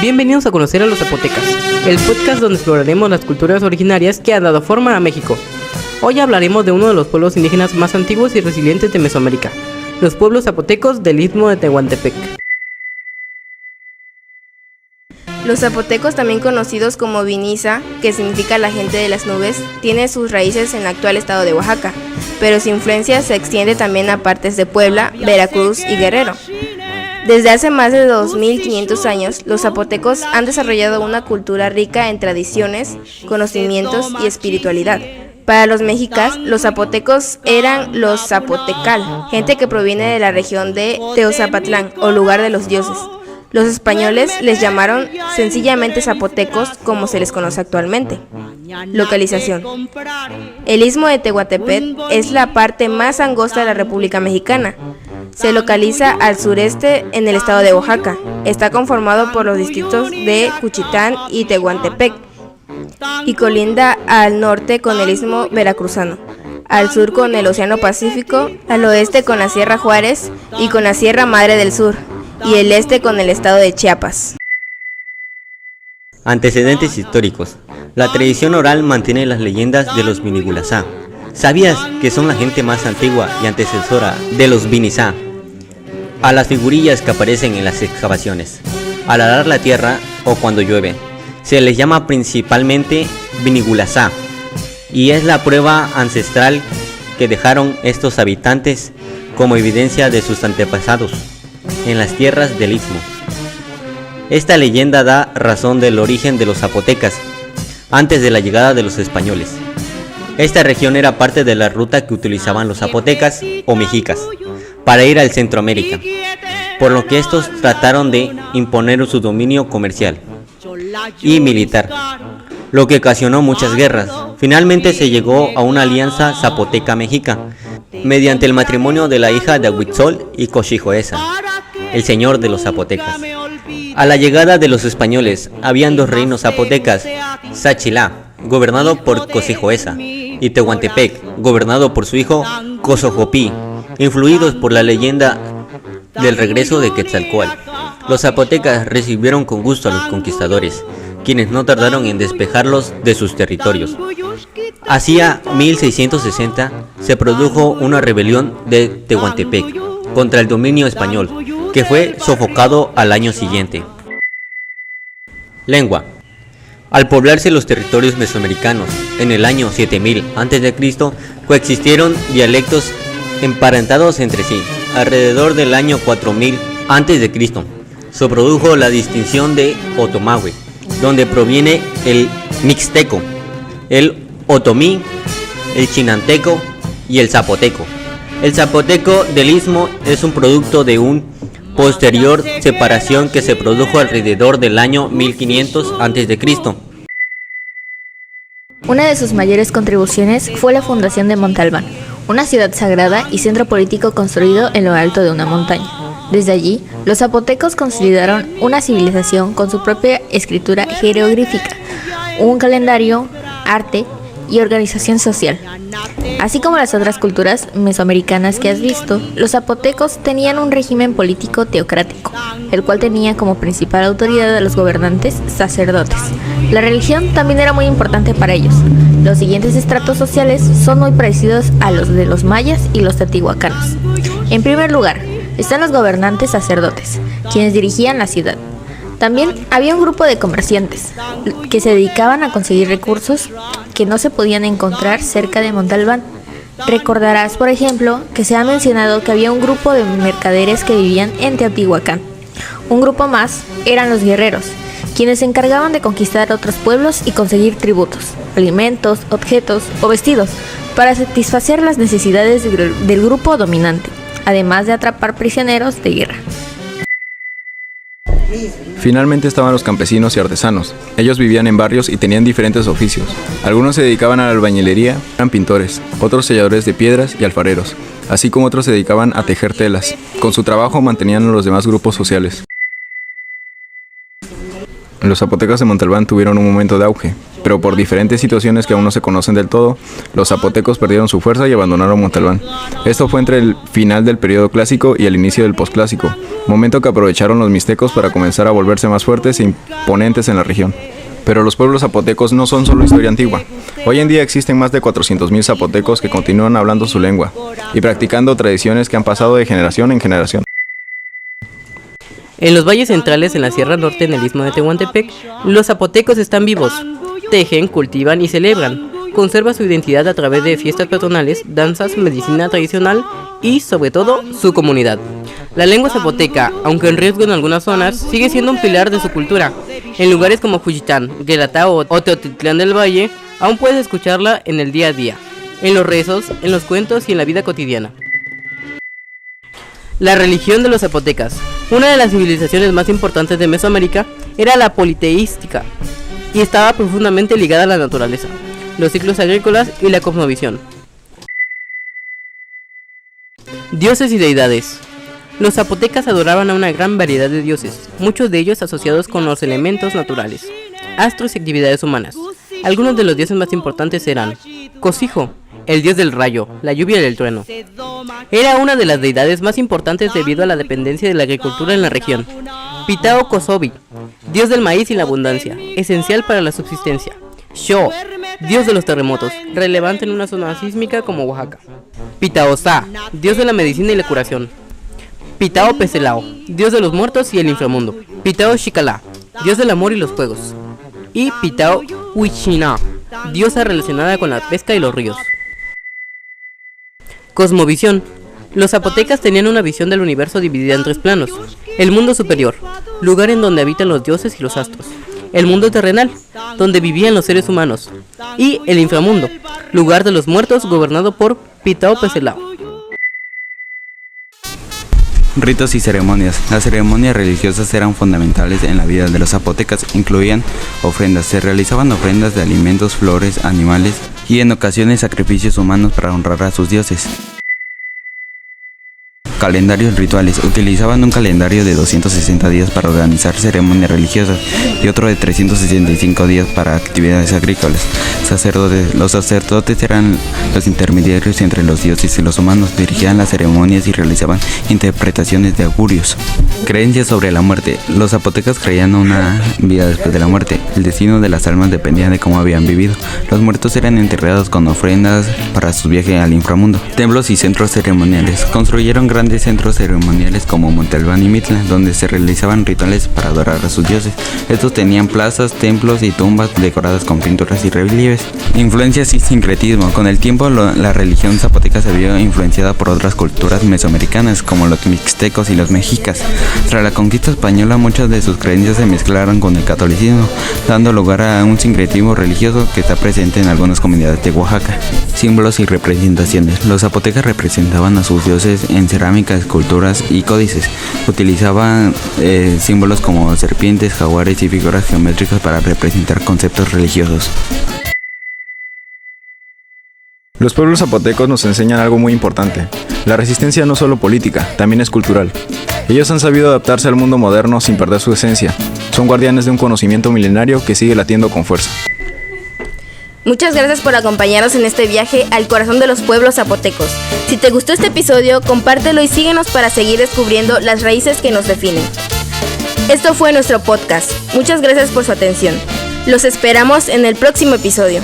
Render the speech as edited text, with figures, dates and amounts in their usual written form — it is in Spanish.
Bienvenidos a conocer a los zapotecas, el podcast donde exploraremos las culturas originarias que han dado forma a México. Hoy hablaremos de uno de los pueblos indígenas más antiguos y resilientes de Mesoamérica, los pueblos zapotecos del Istmo de Tehuantepec. Los zapotecos, también conocidos como Viniza, que significa la gente de las nubes, tiene sus raíces en el actual estado de Oaxaca, pero su influencia se extiende también a partes de Puebla, Veracruz y Guerrero. Desde hace más de 2500 años, los zapotecos han desarrollado una cultura rica en tradiciones, conocimientos y espiritualidad. Para los mexicas, los zapotecos eran los zapotecal, gente que proviene de la región de Teozapatlán, o lugar de los dioses. Los españoles les llamaron sencillamente zapotecos, como se les conoce actualmente. Localización. El Istmo de Tehuantepec es la parte más angosta de la República Mexicana. Se localiza al sureste en el estado de Oaxaca. Está conformado por los distritos de Juchitán y Tehuantepec y colinda al norte con el Istmo Veracruzano, al sur con el Océano Pacífico, al oeste con la Sierra Juárez y con la Sierra Madre del Sur, y el este con el estado de Chiapas. Antecedentes históricos. La tradición oral mantiene las leyendas de los Minigulazá. ¿Sabías que son la gente más antigua y antecesora de los Vinizá? A las figurillas que aparecen en las excavaciones, al arar la tierra o cuando llueve, se les llama principalmente Vinigulazá, y es la prueba ancestral que dejaron estos habitantes como evidencia de sus antepasados en las tierras del Istmo. Esta leyenda da razón del origen de los zapotecas antes de la llegada de los españoles. Esta región era parte de la ruta que utilizaban los zapotecas o mexicas para ir al Centroamérica, por lo que estos trataron de imponer su dominio comercial y militar, lo que ocasionó muchas guerras. Finalmente se llegó a una alianza zapoteca-mexica mediante el matrimonio de la hija de Huitzol y Coxijoesa, el señor de los zapotecas. A la llegada de los españoles, habían dos reinos zapotecas: Xachilá, gobernado por Coxijoesa, y Tehuantepec, gobernado por su hijo Coxojopí, influidos por la leyenda del regreso de Quetzalcóatl. Los zapotecas recibieron con gusto a los conquistadores, quienes no tardaron en despejarlos de sus territorios. Hacia 1660 se produjo una rebelión de Tehuantepec contra el dominio español, que fue sofocado al año siguiente. Lengua. Al poblarse los territorios mesoamericanos en el año 7000 a.C., coexistieron dialectos emparentados entre sí. Alrededor del año 4000 a.C. se produjo la distinción de Otomahue, donde proviene el mixteco, el otomí, el chinanteco y el zapoteco. El zapoteco del Istmo es un producto de una posterior separación que se produjo alrededor del año 1500 a.C. Una de sus mayores contribuciones fue la fundación de Montalbán, una ciudad sagrada y centro político construido en lo alto de una montaña. Desde allí, los zapotecos consolidaron una civilización con su propia escritura jeroglífica, un calendario, arte y organización social. Así como las otras culturas mesoamericanas que has visto, los zapotecos tenían un régimen político teocrático, el cual tenía como principal autoridad a los gobernantes sacerdotes. La religión también era muy importante para ellos. Los siguientes estratos sociales son muy parecidos a los de los mayas y los teotihuacanos. En primer lugar, están los gobernantes sacerdotes, quienes dirigían la ciudad. También había un grupo de comerciantes que se dedicaban a conseguir recursos que no se podían encontrar cerca de Montalbán. Recordarás, por ejemplo, que se ha mencionado que había un grupo de mercaderes que vivían en Teotihuacán. Un grupo más eran los guerreros, quienes se encargaban de conquistar otros pueblos y conseguir tributos, alimentos, objetos o vestidos para satisfacer las necesidades del grupo dominante, además de atrapar prisioneros de guerra. Finalmente estaban los campesinos y artesanos. Ellos vivían en barrios y tenían diferentes oficios. Algunos se dedicaban a la albañilería, eran pintores, otros selladores de piedras y alfareros, así como otros se dedicaban a tejer telas. Con su trabajo mantenían a los demás grupos sociales. Los zapotecas de Montalbán tuvieron un momento de auge, pero por diferentes situaciones que aún no se conocen del todo, los zapotecos perdieron su fuerza y abandonaron Montalbán. Esto fue entre el final del periodo clásico y el inicio del posclásico, momento que aprovecharon los mixtecos para comenzar a volverse más fuertes e imponentes en la región. Pero los pueblos zapotecos no son solo historia antigua. Hoy en día existen más de 400.000 zapotecos que continúan hablando su lengua y practicando tradiciones que han pasado de generación en generación. En los valles centrales, en la Sierra Norte, en el Istmo de Tehuantepec, los zapotecos están vivos. Tejen, cultivan y celebran. Conserva su identidad a través de fiestas patronales, danzas, medicina tradicional y, sobre todo, su comunidad. La lengua zapoteca, aunque en riesgo en algunas zonas, sigue siendo un pilar de su cultura. En lugares como Juchitán, Guelatao o Teotitlán del Valle, aún puedes escucharla en el día a día, en los rezos, en los cuentos y en la vida cotidiana. La religión de los zapotecas. Una de las civilizaciones más importantes de Mesoamérica era la politeística y estaba profundamente ligada a la naturaleza, los ciclos agrícolas y la cosmovisión. Dioses y deidades. Los zapotecas adoraban a una gran variedad de dioses, muchos de ellos asociados con los elementos naturales, astros y actividades humanas. Algunos de los dioses más importantes eran Cosijo, el dios del rayo, la lluvia y el trueno. Era una de las deidades más importantes debido a la dependencia de la agricultura en la región. Pitao Kosovi, dios del maíz y la abundancia, esencial para la subsistencia. Sho, dios de los terremotos, relevante en una zona sísmica como Oaxaca. Pitao Sa, dios de la medicina y la curación. Pitao Peselao, dios de los muertos y el inframundo. Pitao Shikala, dios del amor y los fuegos. Y Pitao Huichina, diosa relacionada con la pesca y los ríos. Cosmovisión. Los zapotecas tenían una visión del universo dividida en tres planos. El mundo superior, lugar en donde habitan los dioses y los astros. El mundo terrenal, donde vivían los seres humanos. Y el inframundo, lugar de los muertos gobernado por Pitao Peselao. Ritos y ceremonias. Las ceremonias religiosas eran fundamentales en la vida de los zapotecas. Incluían ofrendas. Se realizaban ofrendas de alimentos, flores, animales y en ocasiones sacrificios humanos para honrar a sus dioses. Calendarios rituales. Utilizaban un calendario de 260 días para organizar ceremonias religiosas y otro de 365 días para actividades agrícolas. Sacerdotes. Los sacerdotes eran los intermediarios entre los dioses y los humanos, dirigían las ceremonias y realizaban interpretaciones de augurios. Creencias sobre la muerte. Los zapotecas creían una vida después de la muerte. El destino de las almas dependía de cómo habían vivido. Los muertos eran enterrados con ofrendas para su viaje al inframundo. Templos y centros ceremoniales. Construyeron grandes centros ceremoniales como Montalbán y Mitla, donde se realizaban rituales para adorar a sus dioses. Estos tenían plazas, templos y tumbas decoradas con pinturas y relieves. Influencias y sincretismo. Con el tiempo, la religión zapoteca se vio influenciada por otras culturas mesoamericanas, como los mixtecos y los mexicas. Tras la conquista española, muchas de sus creencias se mezclaron con el catolicismo, dando lugar a un sincretismo religioso que está presente en algunas comunidades de Oaxaca. Símbolos y representaciones. Los zapotecas representaban a sus dioses en cerámica, esculturas y códices. Utilizaban símbolos como serpientes, jaguares y figuras geométricas para representar conceptos religiosos. Los pueblos zapotecos nos enseñan algo muy importante. La resistencia no es solo política, también es cultural. Ellos han sabido adaptarse al mundo moderno sin perder su esencia. Son guardianes de un conocimiento milenario que sigue latiendo con fuerza. Muchas gracias por acompañarnos en este viaje al corazón de los pueblos zapotecos. Si te gustó este episodio, compártelo y síguenos para seguir descubriendo las raíces que nos definen. Esto fue nuestro podcast. Muchas gracias por su atención. Los esperamos en el próximo episodio.